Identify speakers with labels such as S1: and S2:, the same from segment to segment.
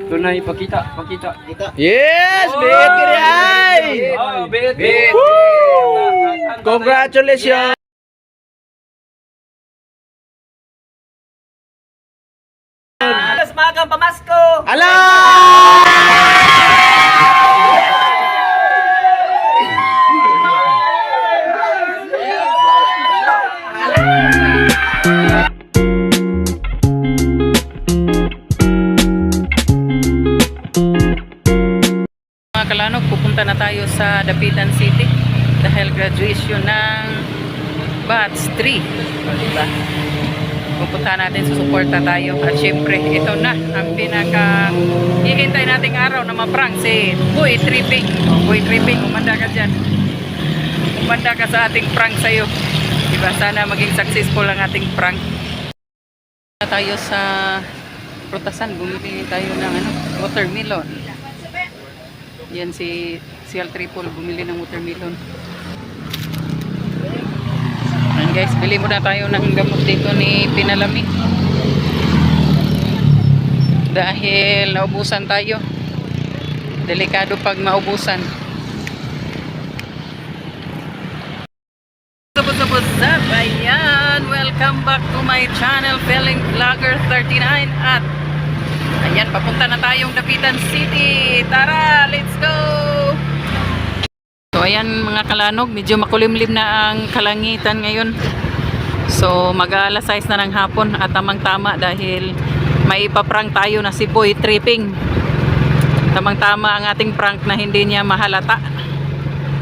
S1: Tunay, pakita.
S2: Yes! Bit Kiriay!
S1: Oh, bet.
S2: Congratulations!
S3: Alas magang pamasko!
S2: Ala!
S4: Mga kalanog, pupunta na tayo sa Dapitan City dahil graduation ng batch 3. Diba? Pupunta natin, susuporta tayo. At syempre, ito na ang pinaka hihintay nating araw na ma-prank si Boy Tripping. Boy Tripping, umanda ka dyan. Umanda ka sa ating prank sa'yo. Diba? Sana maging successful ang ating prank. Tayo sa prutasan, bumili tayo ng watermelon. Yan si Al Triple, bumili ng watermelon. Ayan guys, bili muna tayo ng gamot dito ni Pinalami. Dahil naubusan tayo. Delikado pag maubusan. What's up? Ayan, welcome back to my channel, Feeling Vlogger 39. At ayan, papunta na tayong Dapitan City. Tara, let's go! So ayan mga kalanog, medyo makulimlim na ang kalangitan ngayon. So mag-alas 6 na ng hapon at tamang-tama dahil may ipaprank tayo na si Boy Tripping. Tamang-tama ang ating prank na hindi niya mahalata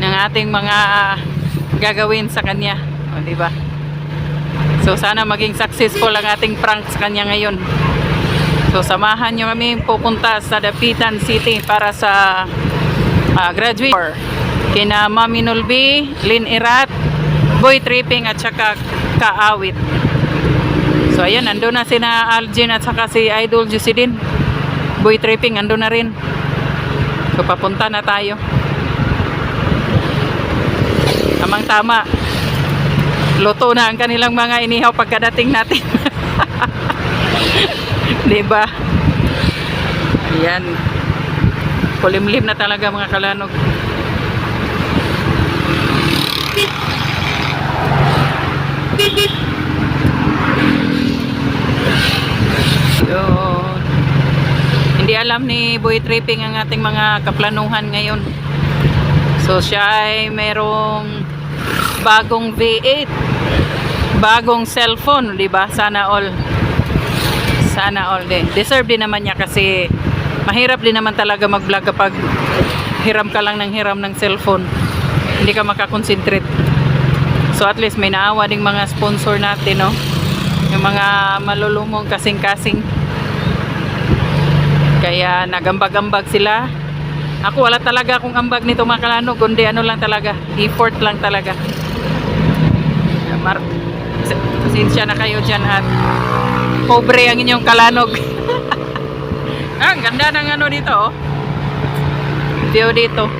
S4: ng ating mga gagawin sa kanya. O, diba? So sana maging successful ang ating prank sa kanya ngayon. So samahan nyo kami pupunta sa Dapitan City para sa graduate kina Mami Nulbi, Lynn Irat, Boy Tripping at saka Kaawit. So ayan, ando na sina Algin at saka si Idol Jusidin. Boy Tripping ando na rin. So papunta na tayo. Tamang tama, luto na ang kanilang mga inihaw pagkadating natin. Diba? Ayan, kulimlim na talaga mga kalanog. Yun. Hindi alam ni Boy Tripping ang ating mga kaplanuhan ngayon. So siya ay merong bagong V8, bagong cellphone, diba? Sana all din. Deserve din naman niya kasi mahirap din naman talaga mag-vlog kapag hiram ka lang ng hiram ng cellphone. Hindi ka makakonsentrate. So at least may naawa ding mga sponsor natin, no? Yung mga malulumong kasing-kasing. Kaya nagambag-ambag sila. Ako wala talaga akong ambag nito mga kalanog, kundi ano lang talaga, effort lang talaga. Pasensya na kayo dyan at pobre ang inyong kalanog. Ang ganda ng ano dito, oh. View dito.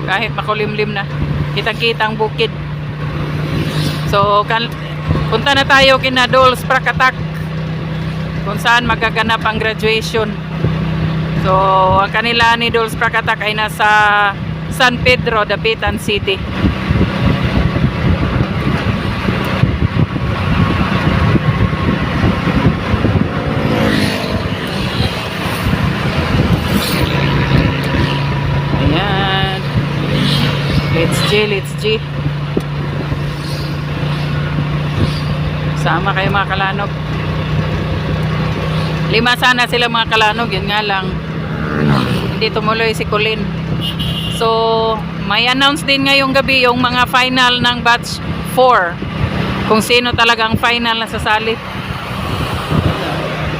S4: Kahit makulimlim na, kitang-kita ang bukid. So punta na tayo kina Dolls Prakatak kung saan magaganap ang graduation. So ang kanila ni Dolls Prakatak ay nasa San Pedro, Dapitan City. Ayan, let's G. Sama kayo mga kalanog. 5 sana sila mga kalanog, yun nga lang hindi tumuloy si Colin. So may announce din ngayong gabi yung mga final ng batch 4, kung sino talaga ang final na sasali.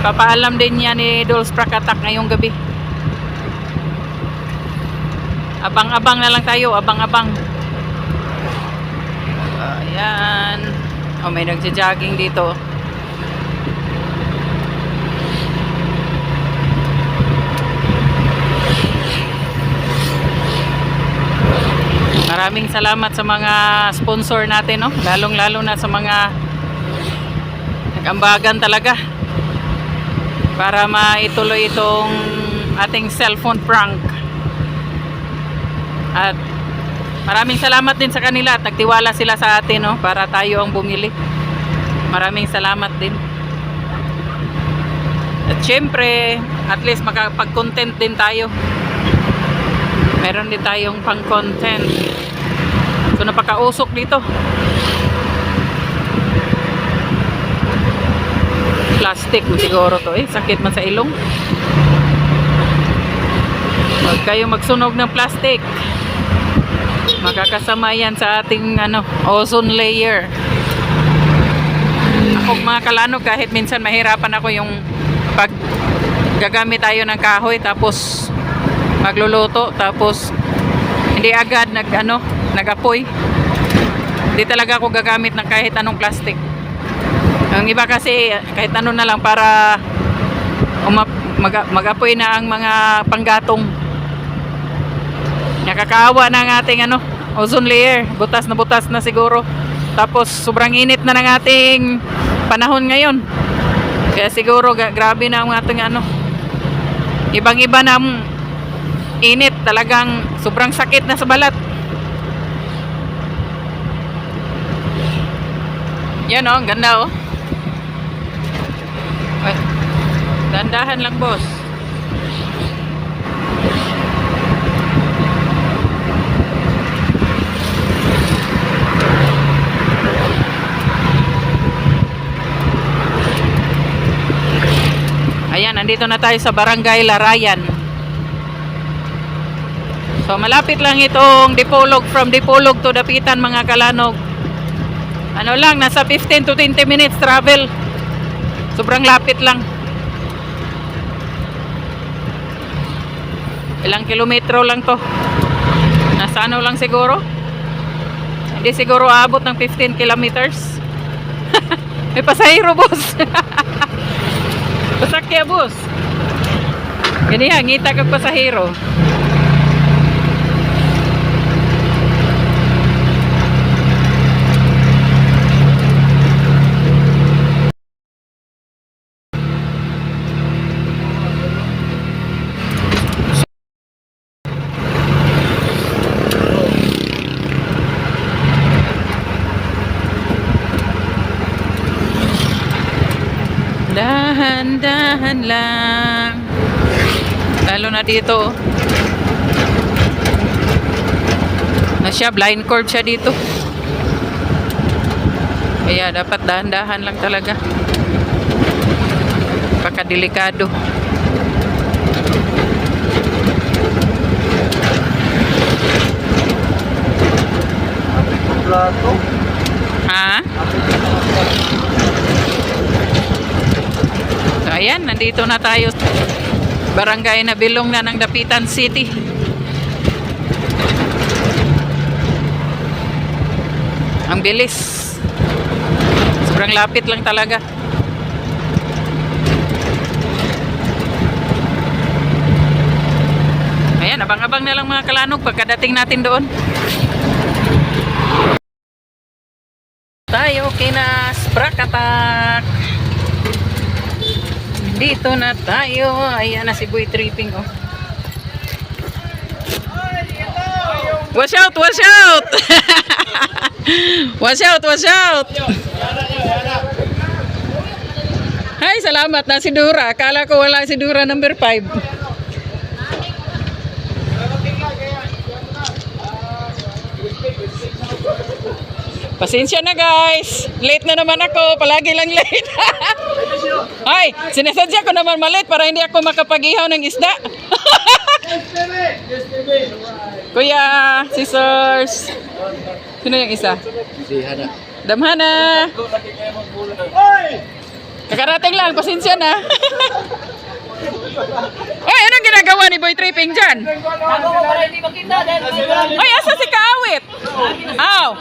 S4: Papaalam din niya ni Dolls Prakatak ngayong gabi. Abang-abang na lang tayo, abang-abang. Ayan. Oh, may nagja-jogging dito. Maraming salamat sa mga sponsor natin, no? Lalong-lalo na sa mga nag-ambagan talaga para maituloy itong ating cellphone prank. At maraming salamat din sa kanila at nagtiwala sila sa atin, no, para tayo ang bumili. Maraming salamat din. At syempre, at least makapag-content din tayo. Meron din tayong pang-content. So napakausok dito. Plastic mo siguro to, sakit man sa ilong. Huwag kayong magsunog ng plastic. Makakasama yan sa ating ozone layer. Ako mga kalanog, kahit minsan mahirapan ako yung pag gagamit tayo ng kahoy tapos magluluto tapos hindi agad nag-apoy. Hindi talaga ako gagamit ng kahit anong plastic. Ang iba kasi kahit ano na lang para mag-apoy na ang mga panggatong. Nakakaawa na ang ating ozone layer. Butas na siguro. Tapos sobrang init na ng ating panahon ngayon. Kaya siguro grabe na ang ating ibang-iba na init. Talagang sobrang sakit na sa balat. Yan ang ganda Ay, dandahan lang boss. Ayan, nandito na tayo sa Barangay Larayan. So malapit lang itong Dipolog, from Dipolog to Dapitan mga kalanog. Nasa 15 to 20 minutes travel. Sobrang lapit lang. Ilang kilometro lang to. Nasa lang siguro. Hindi siguro aabot ng 15 kilometers. May pasahero boss. Pasakya boss. Ganyan, ngita kag pasahero. Dahan-dahan lang. Lalo na dito. Siya, blind cord siya dito. Kaya dapat dahan-dahan lang talaga. Pagkadelikado. Ha? So ayan, nandito na tayo. Barangay na bilong na ng Dapitan City. Ang bilis. Sobrang lapit lang talaga. Ayan, abang-abang na lang mga kalanog pagkadating natin doon. Tayo Sprakatak. Dito na tayo. Ayan na si Boy Tripping Watch out, watch out. Watch out, watch out. Hay, salamat na si Dura. Akala ko wala si Dura number 5. Pasensya na guys. Late na naman ako. Palagi lang late. Ay, sinasadya ko naman malate para hindi ako makapag-ihaw ng isda. Kuya, sisters. Sino yung isa?
S2: Si Hana.
S4: Damhana. Kakarating lang. Pasensya na. Ay, anong ginagawa ni Boy Tripping dyan?
S3: Ako ko para hindi makita dahil
S4: Ay, asa si Kaawit?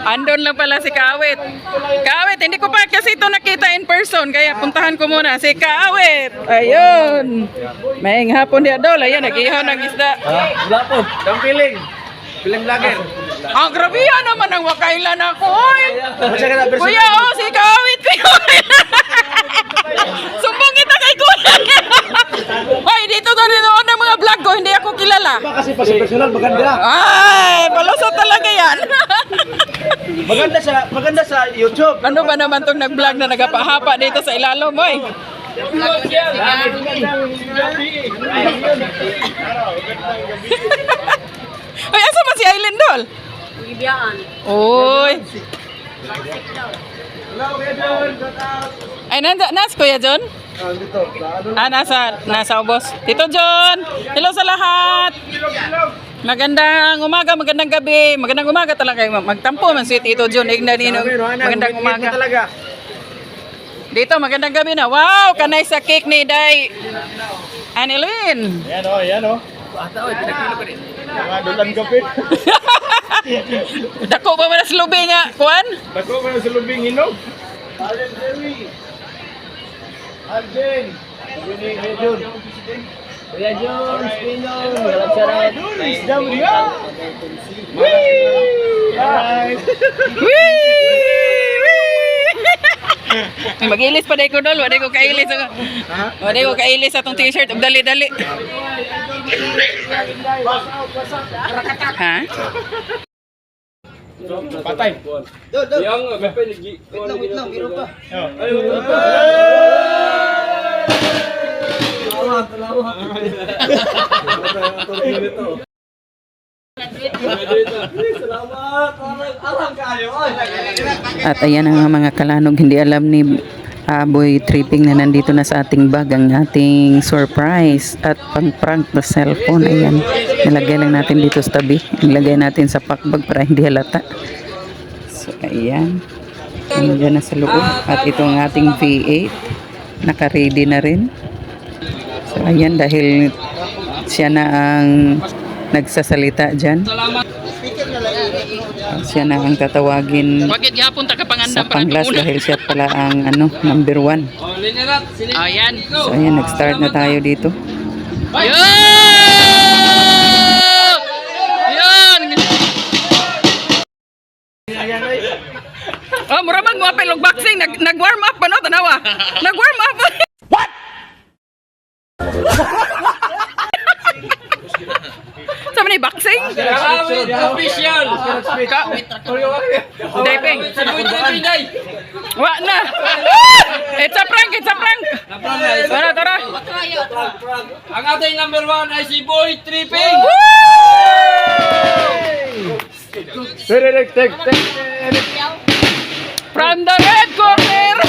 S4: Andun lang pala si Kaawit. Kaawit, hindi ko pa kasi ito nakita in person, kaya puntahan ko muna si Kaawit. Ayun. Maying hapon di adol. Ayan, nag-ihaw ng isda.
S2: Wala po. Kang piling. Piling vlogger.
S4: Ang grabe yan naman ang wakailan ako. Oy. Kuya, si Kaawit. Sumbong kita kay Kuya. Ay, dito na rin ako ng mga vlog.
S2: Iba kasi pa sa personal, maganda.
S4: Ay, palusot talaga yan.
S2: Maganda sa YouTube.
S4: Ano ba naman tong nag-vlog na nagapahapa dito sa ilalom, boy? Ay, asa man si Aileen Dol?
S3: Ibiyaan.
S4: Uy. Ay, nas Kuya John? Nasa ubos. Tito John, hello sa lahat. Magandang umaga, magandang gabi. Magandang umaga talaga. Magtampo man si Tito John. Magandang umaga. Dito, magandang gabi na. Wow, kanay sa cake ni Day Annelyn.
S2: Yan o. Mga dulan kapit.
S4: Dako ba man sa lubi nga, kuan?
S2: Dako ba sa lubing hinog? Alden.
S3: Kuya John, Spinong, walang sarap.
S4: Mag-ilis pa day ko dol, wala ko kailis ako. Wala ko kailis atong t-shirt, ug dali-dali. Ha?
S2: Patay.
S1: Yang lagi.
S2: Wait lang, meron pa.
S4: At ayan ang mga kalanog, hindi alam ni Boy Tripping na nandito na sa ating bag ang ating surprise at pang-prank na cellphone. Ayan, nilagay lang natin dito sa tabi. Nilagay natin sa packbag para hindi halata. So ayan, nandiyan na sa loob. At ito ang ating V8, naka-ready na rin. So ayan, dahil siya na ang nagsasalita dyan. Siya na ang tatawagin sa panglas dahil siya pala ang number 1. Ayan. So ayan, nag-start na tayo dito. Ayan! Oh, murabang mo apel og boxing, nag-warm up pa no tanawa. Nag-warm up. What? Sama ni boxing?
S1: Official.
S4: Depeng. Wa na. It's a prank, it's a prank. Tara, tara.
S1: Ang ating number 1 ay si Boy Tripping.
S4: From the red corner.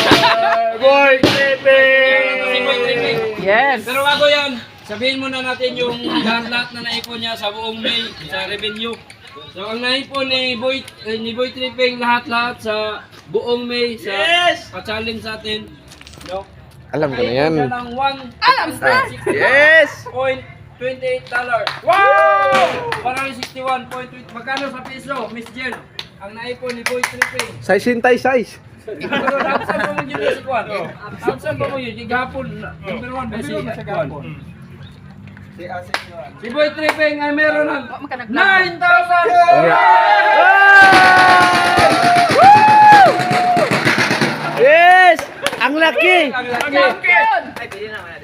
S2: Boy
S1: Si
S2: Tripping!
S1: Boy Tripping.
S4: Yes.
S1: Pero bago yan, sabihin muna natin yung lahat na naipon niya sa buong May sa revenue. So ang naipon ni Boy Tripping lahat sa buong May sa pa-challenge sa atin. No?
S2: Alam ko na yan.
S1: Siya ng
S2: Yes!
S1: $1.28. Wow! 161.20. Magkano sa piso, Miss Jen? Ang naipon ni Boy Tripping.
S2: Size hintay size.
S1: Pero saan pa mo yun si Kwan? Saan pa mo yun? Gihapon, number 1 ba si Kwan? Si Boy Tripping ay meron ng 9,000!
S2: Yes! Ang laki!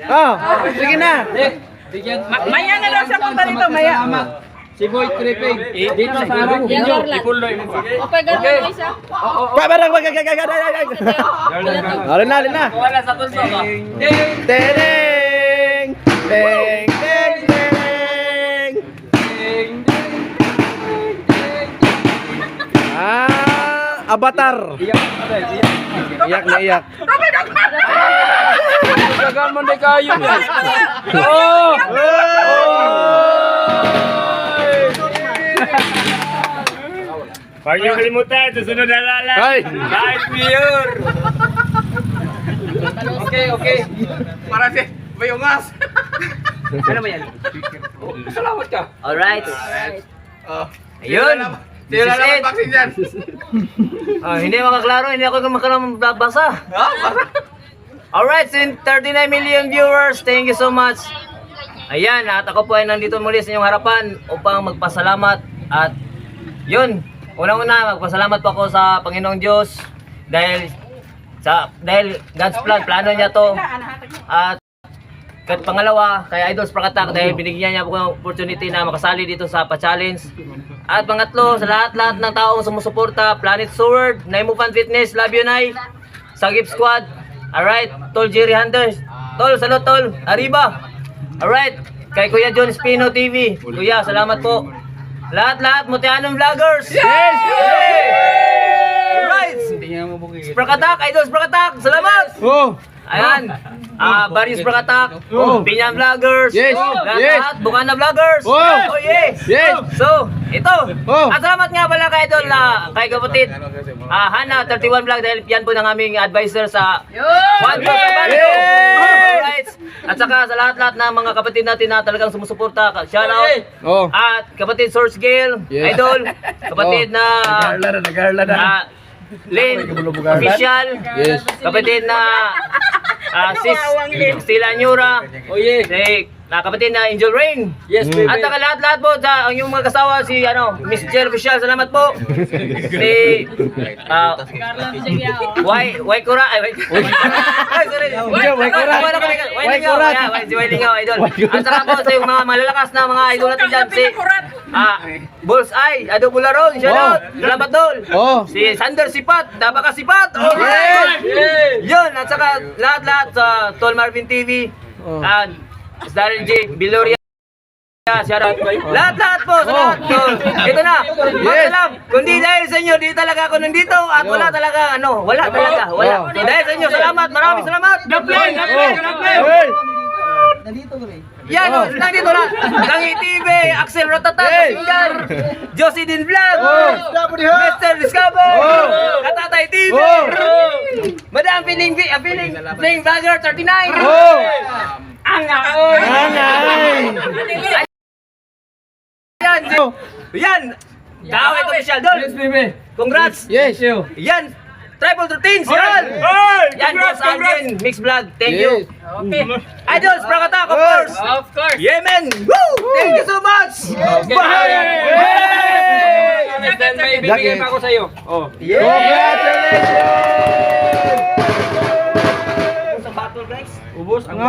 S2: Oh, sige na.
S1: Bigyan.
S4: Maya na daw siya punta dito, Maya.
S1: Salamat. Si Boy Tripping. Dito sa harap ninyo. Ipuloy mo pa.
S3: Okay. Isa.
S2: Alin na.
S1: Wala sa tulso ba?
S2: Tereng! Teng! Teng! Teng! Avatar! Iyak na iyak.
S1: Gagan mo na kayo yan. Oh!
S5: Huwag niyo kalimutan, susunod na lala.
S2: Ay!
S5: Live viewer!
S1: Okay. Para si Bayongas. Ano ba yan? Salamat ka.
S3: Alright.
S1: Ayun.
S3: This is it. Hindi makaklaro, hindi ako makabasa. Alright, so 39 million viewers, thank you so much. Ayan, at ako po ay nandito muli sa inyong harapan upang magpasalamat. At yun, unang-una, magpasalamat po ako sa Panginoong Diyos dahil God's plan, plano niya to. At Pangalawa, kay Idol Sprakatak dahil binigyan niya ako ng opportunity na makasali dito sa Pa-Challenge. At pangatlo, sa lahat-lahat ng taong sumusuporta, Planet Sword, Naimufan Fitness, Love You Nay, Sagip Squad, alright, Tol Jerry Hunters, Tol, salud Tol, Arriba, alright, kay Kuya John Espino TV, Kuya, salamat po. Lahat-lahat, Mutianong Vloggers! Yes! Alright! Sprakatak, Idol Sprakatak, salamat!
S2: Oh.
S3: Ayan, Barrios Sprakatak,
S2: Oh.
S3: Pinyan Vloggers,
S2: Yes.
S3: lahat-lahat, Bukana Vloggers,
S2: Oh.
S3: yes!
S2: Yes.
S3: So, ito,
S2: Oh.
S3: at salamat nga pala kay Idol kay kapatid Hana 31 Vlog dahil yan po ng aming advisor sa 1,000 Barrio. Alright. At saka sa lahat-lahat ng mga kapatid natin na talagang sumusuporta, shout out.
S2: Oh.
S3: At kapatid Source Gale,
S2: Yes.
S3: Idol, kapatid na Lynn, official,
S2: Yes.
S3: kapatid na Sis Stila Nyura,
S1: Oh yes.
S3: si kapatid na Angel Rain.
S1: Yes, baby.
S3: At saka lahat-lahat po sa ang yung mga kasawa si Miss Jer Official, salamat po. Si Wai Kura ay sorry.
S2: Wai Kura.
S3: Wai Kura. Si Wai Lingaw idol. At saka po sa yung mga malalakas na mga idol natin dyan si Bullseye, Ado Bularon, shout out. Salamat dol.
S2: Oh.
S3: Si Sander Sipat, Dabaka Sipat. Alright. Yun, at saka lahat-lahat sa Tol Marvin TV. And Daryl J. Biloria. Shout out. Lahat-lahat po, sa lahat. So, ito na. Yes. Lang. Kundi dahil sa inyo, di talaga ako nandito. At wala talaga, wala talaga. Wala. So, dahil sa inyo, salamat. Maraming salamat. Yan, nandito na. Tangi TV, Axel Ratata, Singar, Josie Din Vlog, Mr. Discover, Katatay TV, Madam Feeling Vlogger 39. Yan. Kaway ito, Michelle. Dol.
S1: Yes, baby.
S3: Congrats.
S2: Yes.
S3: Yan. Triple routines. Yan. Yan, Boss Alvin. Mix Vlog. Thank you.
S4: Okay.
S3: Idols, Sprakatak, of course.
S4: Of course.
S3: Yeah, man. Woo! Thank you so much.
S1: Then may bibigyan pa ako sa iyo. Oh.
S3: Sa battle, guys.
S1: Ubos ang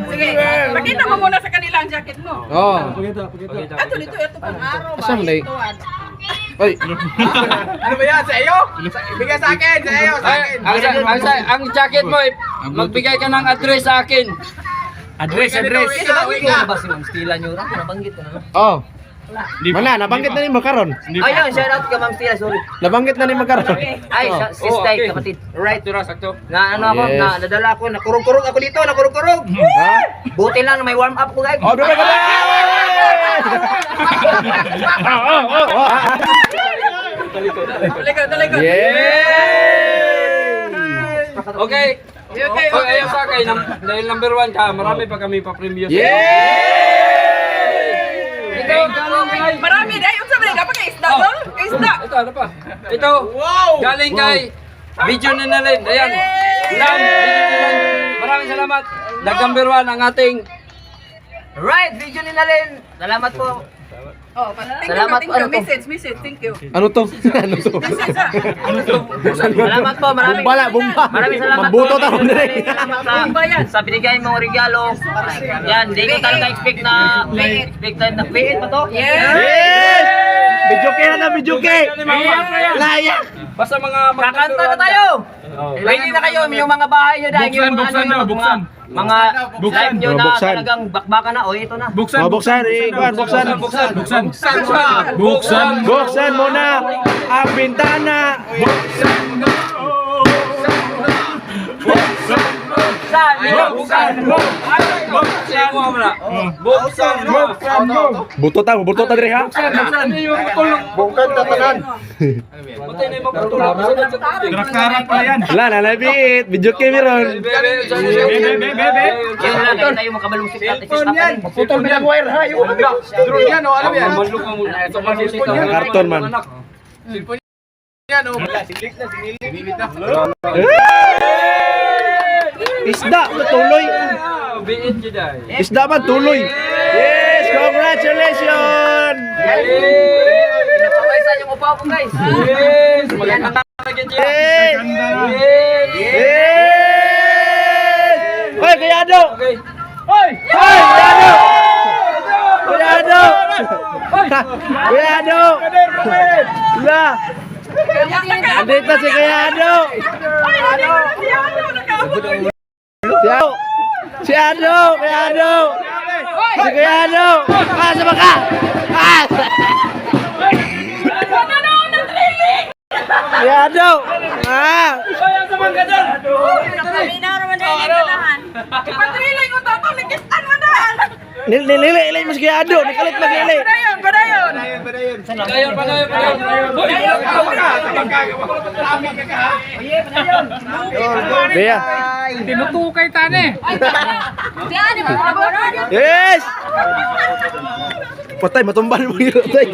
S4: Sige, pakita mo muna sa kanila ang jacket mo.
S2: Oh.
S4: Ato dito, ito pang araw ba?
S2: Asam lay?
S4: Ito, ah.
S2: Oy.
S5: Ano ba yan? Sa iyo? Bigay sa akin! Sa iyo! Sa akin!
S1: ang jacket mo, magbigay ka ng address sa akin.
S5: Address!
S3: Nabanggit ko na ba si Ma'am Stila Nyura? Nabanggit ko na.
S2: Oh. Mana, nabanggit na ni Makaron.
S3: Ayun, shout out ka Ma'am Stila, sorry.
S2: Nabanggit na ni Makaron.
S3: Ay, si Stay, kapatid.
S1: Right, tura sakto.
S3: Na ano ako,
S2: Yes.
S3: na nadala ako, nakurog-kurog ako dito, nakurog-kurog.
S2: Ha?
S3: Buti lang na may warm up ko guys.
S2: Oh, doon ka na!
S4: Talikod.
S2: Yay!
S1: Okay.
S4: Okay.
S1: Ayaw sa akin, dahil number 1 ka, marami pa kami pa-preview.
S2: Yay!
S1: Ito, galing kay...
S4: Marami dahil unsa man dapat kay isda dol? Kay isda.
S1: Ito, ano pa? Ito, galing kay Video na Nalin. Ayan. Lam, Video na Nalin. Maraming salamat. Number 1 ang ating...
S3: Right, video ni Nalin. Salamat po.
S4: Oh, thank
S3: Salamat
S4: you.
S3: po, ano to?
S4: Message, thank you.
S2: Ano to? Ano to?
S3: Salamat po, maraming
S2: Bumba.
S3: Maraming salamat
S2: Mambuto
S3: po.
S2: tayo dire.
S3: Salamat sa binigay mong regalo. Yan, di ko talaga expect na paid pa to.
S2: Yes! Video ke. Layak.
S1: Basta mga...
S3: Kakanta na tayo. Ready na kayo yung mga bahay nyo dahil yung mga live nyo na
S2: Buksan.
S3: talagang bakbakan na. O, ito na.
S2: Buksan, Buksan muna ang bintana. Buto ta dire ha.
S1: Bukan tatanan. Butay na yung magputulong.
S5: Karak pala yan!
S2: La labit, video ke meron.
S3: Yan lang tayo makabalusik natin sa stop.
S5: Putol bilang wire ha! Yung drone yan o! Alam yan!
S2: Karton man.
S5: Yan o! Sinilit na!
S2: Isda tuloy.
S1: Biit juday.
S2: Isda man tuloy. Yes, congratulations.
S3: Pinapawaisan yung upaw ko guys.
S1: Yes! Magandang lagi dyan.
S2: Yes.
S1: Yes!
S2: Yes. Hoy, kayado.
S1: Okay.
S2: Hoy. Kuyado! Kuyado! Lah! Andito si Kuyado! Si Ado! Kuyado! Si Kuyado! Ah, sama ka! Ah! Kuyado! Ah! Nilili mas Kuyado! Nikalit maglili!
S1: Padayon.
S2: Bea!
S6: Tinutukay tani.
S2: Yes! Patay, matumban mo yun. Patay.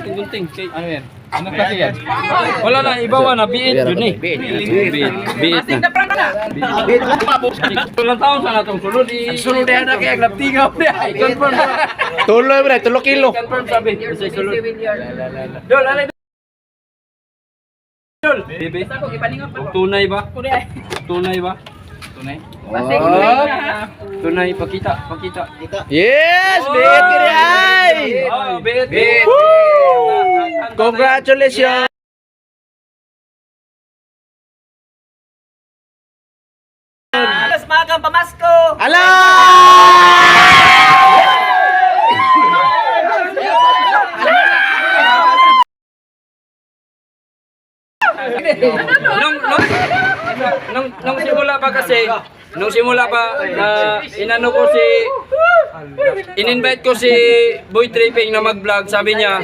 S1: Gunting. Ano yan? Ano kasi yan? Wala na, ibawa na. Biit yun eh. Biit na. Ilang taon sa natong sulod eh.
S2: Sunod yan na kaya nagtingaw niya.
S1: Confirm ba?
S2: Tuloy bre, 3 kilo.
S1: Confirm sabi. Kasi sulod. Dol, alay. Dol. Bebe. Tunay ba? Tunay ba? Tunay? Tunay, pakita.
S2: Yes! Biit kiri ay!
S1: Oh, biit.
S2: Congratulations!
S3: Magang pamasko!
S2: Ala!
S1: Nung simula pa kasi, inano ko si in-invite ko si Boy Tripping na mag-vlog. Sabi niya,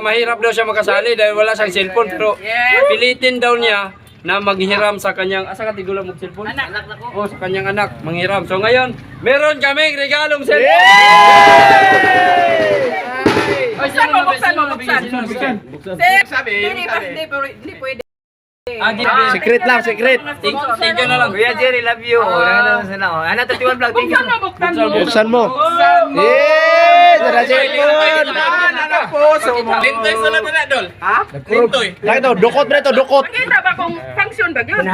S1: mahirap daw siya makasali dahil wala siyang cellphone, pero pilitin daw niya na maghiram sa kanyang asa ka tigulang mo cellphone? Anak ko. Oh, sa kanyang anak, manghiram. So ngayon, meron kaming regalong cellphone.
S6: Buksan mo. Hindi pwede.
S2: Secret lang, secret.
S1: Thank you na lang.
S3: Kuya Jerry, love you. Ano 31 vlog? Thank you.
S2: Buksan mo. Yes! Tara cellphone!
S1: Lintoy sa lahat na, Dol. Ha?
S2: Lagi to, dukot bre to, dukot.
S6: Kita ba kung function ba yun?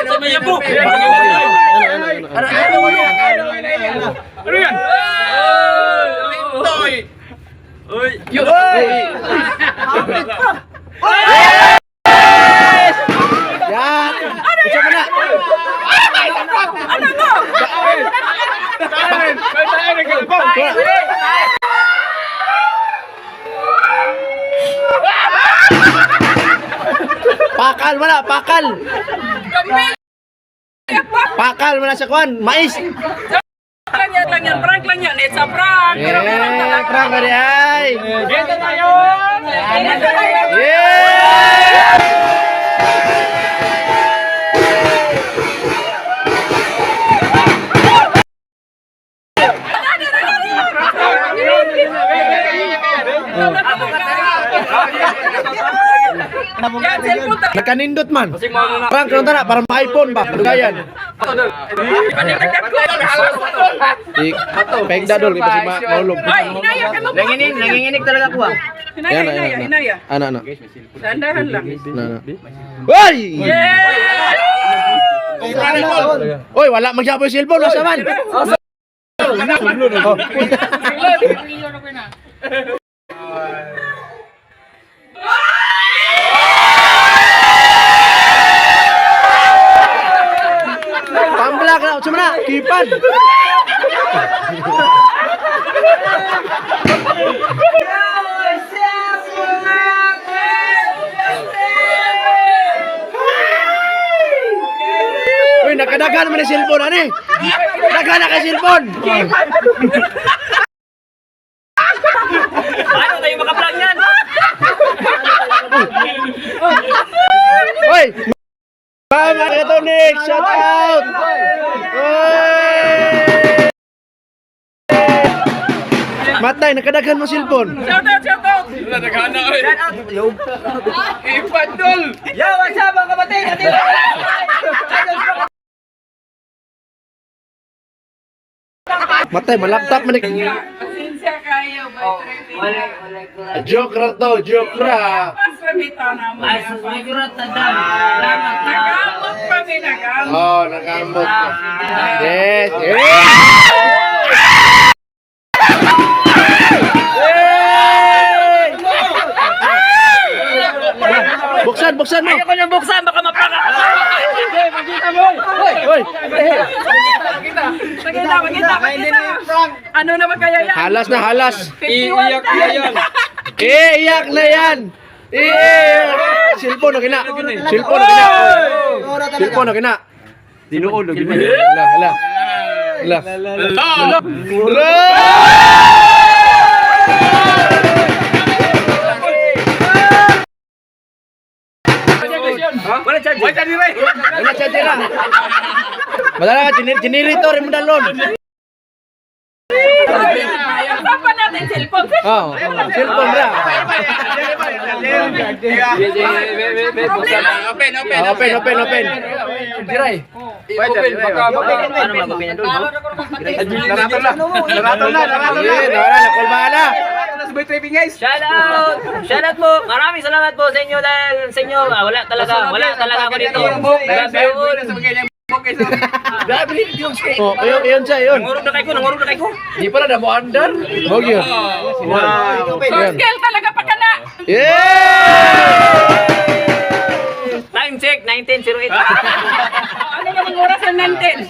S1: Sa may yabo.
S5: Ano yan?
S1: Lintoy. Uy.
S2: Yan! Buksan mo na! Pakal mo na, pakal! Pakal mo na sa kwan, mais!
S6: Prank lang yan. It's a prank.
S2: Prank na di ay!
S5: Dito tayo!
S2: Nagkanindot man! Prank lang na, para ma-iPhone ba? Dugayan! Pegda dol, kasi maulog.
S3: Nanginginig talaga ko ah.
S6: Hinaya.
S2: Ana.
S6: Dandahan lang.
S2: Hoy! Hoy, wala magsapo yung cellphone, nasa man? Pambla ka na, cuma na, kipan. Uy, nakadagan naman yung cellphone, ano eh? Nagana ka cellphone!
S3: Paano tayo maka-vlog yan?
S2: Uy! Mama Katonic! Shout out! Uy! Matay, nakadagan mo cellphone.
S6: Shout out.
S1: Ipadol.
S3: Yo, what's up mga kapatid?
S2: Matay, malaptop man.
S6: Sinsya kayo.
S2: Joke ra to, joke ra.
S6: pamita na mo.
S3: Ay, sumigirat na dyan.
S6: Nagamot pa mi, nagamot.
S2: Oh, nakamot. Yes. Buksan mo.
S3: Ayoko niyang buksan, baka mapraka.
S2: Hoy.
S6: Magkita. Ano naman kaya yan?
S2: Halas na halas.
S1: Iiyak na yan.
S2: Iyak na yan. Silpon na kina. Dinuod na kina. Hala.
S3: Wala charge.
S2: Wala siya tira. Madala ka, chinirito rin mo dalon.
S6: Saan pa natin cellphone?
S2: Oh, silpon na. Open.
S1: Diray. Open, baka.
S3: Paano magupin na doon?
S2: Naratol na. Nakulbahan na.
S3: Shout out po. Maraming salamat po sa inyo dahil sa inyo wala talaga ako dito.
S2: Oh, yun siya, yun.
S3: Nangurog na kay ko.
S2: Di pala na mo andar. Huwag yun. Wow.
S6: Soft skill talaga pa ka na.
S2: Yeah!
S3: Time check 19:08.
S6: Ano naman oras ang nantin?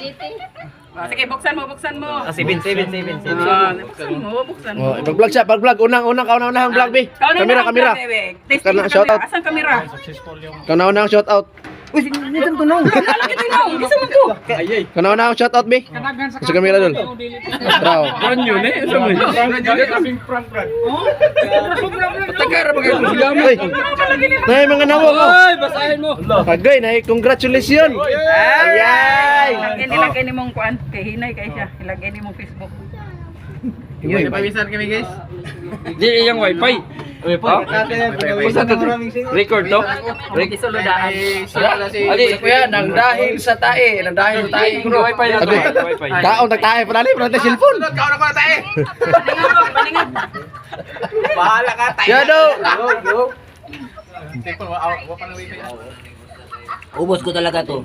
S6: Sige, buksan mo.
S3: 7.
S6: Buksan mo.
S2: Oh, pag-vlog siya, pag-vlog. Unang kauna-unahang vlog, be. Kamera.
S6: Testing
S2: Shout out.
S6: Asan kamera?
S2: Kauna-unahang shout out.
S6: Malaki tinong. Isa mo to.
S2: Kauna-unahang shout out, be. Sa kamera dul. Raw. Ay, nay mga nawag ko.
S1: Ay, basahin mo.
S2: Kagay, nay congratulations. Ayay.
S6: Ilagay ni mong kuan. Kay hinay kay siya. Ilagay ni mong Facebook.
S1: Di yung wifi. Basta to. Record to.
S2: Ali, kuya, nang dahil sa tae, bro.
S1: Wifi na to. Wifi.
S2: Kaon tagtae pa dali, pero cellphone.
S6: Palingat.
S2: Ya do.
S3: Ubos ko talaga to.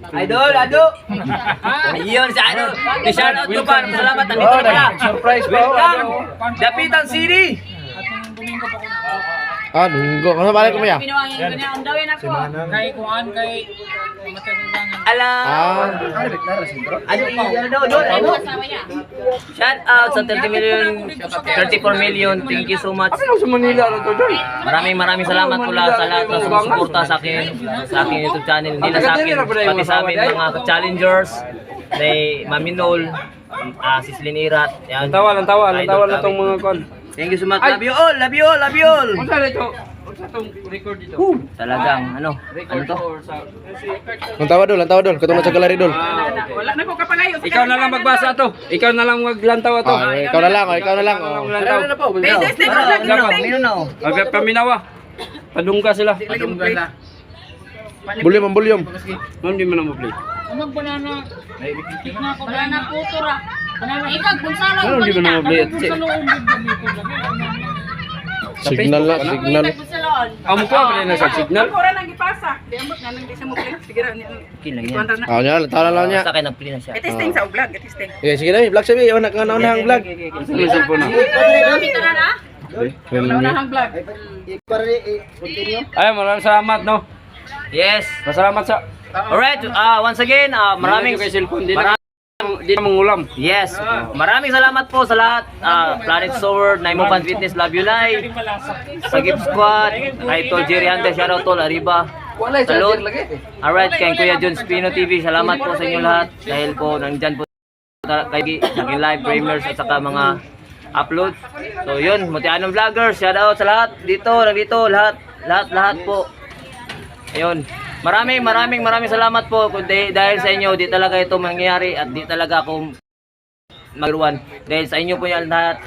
S3: Idol, Ado. Ayun si Idol. Shout out ko pa. Salamat nandito na pala.
S2: Surprise pa.
S3: Welcome. Dapitan City.
S2: Lunggo. Ano balik ko maya?
S3: Alam. Ano? Shout out sa 34 million. Thank you so much. Maraming salamat po sa lahat na sumusuporta sa aking YouTube channel. Hindi na sa akin, pati sa amin mga challengers. Kay Maminol, si Slinirat. Yan.
S1: Tawa lang na tong mga kon.
S3: Thank you so much. Love you all.
S1: Unsa dito? Unsa tong record dito?
S3: Talagang ano to?
S2: Ang tawa dul. Katong sa gallery dul.
S6: Wala na ko kapalayo.
S1: Ikaw na lang magbasa to. Ikaw na lang maglantaw to.
S2: Ikaw na lang.
S6: Testing.
S1: Agad paminawa. Padungka sila.
S2: Bulyom.
S1: Ma'am, di mo na mo play.
S7: Banana putura. Ikaw, bunsala.
S1: Ano di mo na mo play?
S2: Signal.
S1: Amo ko pa na sa signal.
S6: Ora nang ipasa. Di amot na lang di siya mo play. Sige ra.
S3: Kinang yan.
S6: Ikuan ra na.
S2: Nya, tawa lang niya.
S3: Basta kayo nag-play na siya.
S6: Testing sa vlog, testing.
S2: Sige na, vlog sabi. Una kauna-unahang vlog.
S1: Ano sa po na?
S6: Unahang vlog.
S1: Ay, maraming salamat no.
S3: Yes.
S1: Masalamat sa
S3: Alright, once again, maraming
S1: kay cellphone di na mangulam.
S3: Yes. Maraming salamat po sa lahat. Planet Sword, Naimo Fan Fitness, Love You Live, sa Gift Squad, kay Tol Jerry Hante, shoutout Tol Arriba. Salud. Alright, kay Kuya John Spino TV, salamat po sa inyo lahat dahil po nandyan po kay naging live premiers at saka mga upload. So yun, Mutianong Vloggers, shoutout sa lahat dito, lahat po. Ayun. Maraming salamat po kundi dahil sa inyo di talaga ito mangyayari at di talaga ako magruan. Dahil sa inyo po yan lahat,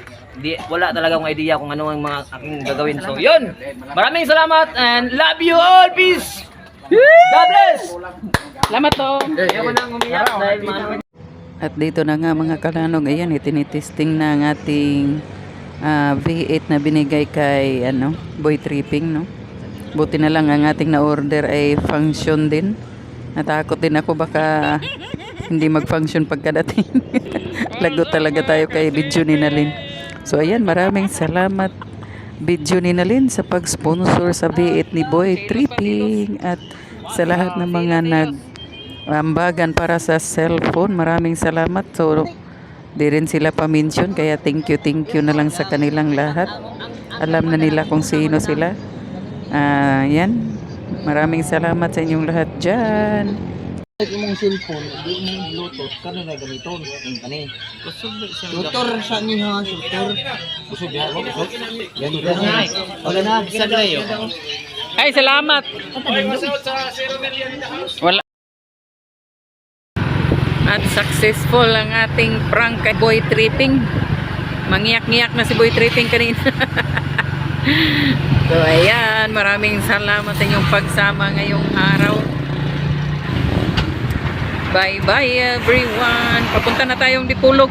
S3: wala talaga akong idea kung ano ang mga aking gagawin. So yun, maraming salamat and love you all, peace! God bless!
S6: Salamat to.
S3: Ayaw nang umiyak dahil
S4: At dito na nga mga kalanog, ayan, itinitesting na ang ating V8 na binigay kay Boy Tripping, no. Buti na lang ang ating na-order ay function din. Natakot din ako baka hindi mag-function pagkadating. Lagot talaga tayo kay Video ni Nalin. So ayan, maraming salamat Video ni Nalin sa pag-sponsor sa V8 ni Boy Tripping at sa lahat ng mga nag-ambagan para sa cellphone. Maraming salamat. So di rin sila pa-mention kaya thank you na lang sa kanilang lahat. Alam na nila kung sino sila. Yan. Maraming salamat sa inyong lahat dyan.
S2: Imong cellphone, di mo Bluetooth, kano na gamiton? Kani. Tutor sa niya, tutor. Busog ya, busog. Yan na. Wala na, isa kayo.
S4: Ay, salamat. Wala. At successful ang ating prank kay Boy Tripping. Mangiyak-ngiyak na si Boy Tripping kanina. So ayan, maraming salamat sa inyong pagsama ngayong araw. Bye bye everyone. Papunta na tayong Dipulog.